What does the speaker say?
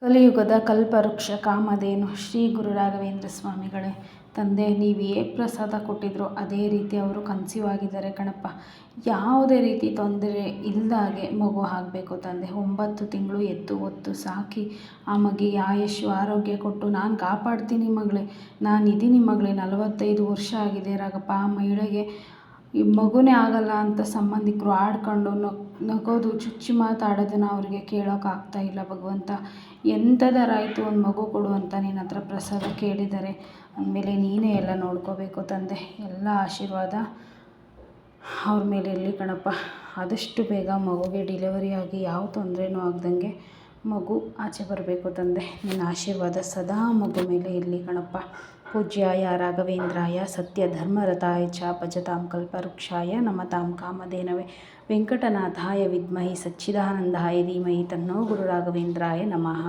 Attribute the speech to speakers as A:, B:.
A: ಕಲಿಯುಗದ ಕಲ್ಪವೃಕ್ಷ ಕಾಮಧೇನು ಶ್ರೀ ಗುರು ರಾಘವೇಂದ್ರ ಸ್ವಾಮಿಗಳೇ. ತಂದೆ, ನೀವು ಹೇಗೆ ಪ್ರಸಾದ ಕೊಟ್ಟಿದ್ರು ಅದೇ ರೀತಿ ಅವರು ಕನ್ಸೀವ್ ಆಗಿದ್ದಾರೆ ಕಣಪ್ಪ. ಯಾವುದೇ ರೀತಿ ತೊಂದರೆ ಇಲ್ಲದಾಗೆ ಮಗು ಆಗಬೇಕು ತಂದೆ. 9 ತಿಂಗಳು ಎತ್ತು ಹೊತ್ತು ಸಾಕಿ ಆ ಮಗಿಗೆ ಆಯುಷ್ಯು ಆರೋಗ್ಯ ಕೊಟ್ಟು ನಾನು ಕಾಪಾಡ್ತೀನಿ ಮಗಳೇ, ನಾನು ಇದ್ದೀನಿ ಮಗಳೇ. 45 ವರ್ಷ ಆಗಿದೆ ರಾಘಪ್ಪ. ಆ ಮಹಿಳೆಗೆ ಈ ಮಗುನೇ ಆಗಲ್ಲ ಅಂತ ಸಂಬಂಧಿಕರು ಆಡ್ಕೊಂಡು ನಗೋದು, ಚುಚ್ಚು ಮಾತಾಡೋದನ್ನು ಅವ್ರಿಗೆ ಕೇಳೋಕ್ಕಾಗ್ತಾ ಇಲ್ಲ. ಭಗವಂತ, ಎಂಥದರಾಯಿತು ಒಂದು ಮಗು ಕೊಡು ಅಂತ ನಿನ್ನ ಹತ್ರ ಪ್ರಸಾದ ಕೇಳಿದ್ದಾರೆ ಅಂದಮೇಲೆ ನೀನೇ ಎಲ್ಲ ನೋಡ್ಕೋಬೇಕು ತಂದೆ. ಎಲ್ಲ ಆಶೀರ್ವಾದ ಅವ್ರ ಮೇಲೆ ಇರಲಿ ಕಣಪ್ಪ. ಆದಷ್ಟು ಬೇಗ ಮಗುಗೆ ಡಿಲಿವರಿ ಆಗಿ ಯಾವ ತೊಂದರೆನೂ ಆಗ್ದಂಗೆ ಮಗು ಆಚೆ ಬರಬೇಕು ತಂದೆ. ನಿನ್ನ ಆಶೀರ್ವಾದ ಸದಾ ಮಗು ಮೇಲೆ ಇರಲಿ ಕಣಪ್ಪ. ಪೂಜ್ಯಾಯ ರಾಘವೇಂದ್ರಾಯ ಸತ್ಯ ಧರ್ಮರತಾಯ ಚ ಭಜತಾಂ ಕಲ್ಪವೃಕ್ಷಾಯ ನಮತಾಂ ಕಾಮಧೇನವೇ ವೆಂಕಟನಾಥಾಯ ವಿದ್ಮಹಿ ಸಚ್ಚಿದಾನಂದಾಯ ಧೀಮಹಿ ತನ್ನೋ ಗುರು ರಾಘವೇಂದ್ರಾಯ ನಮಃ.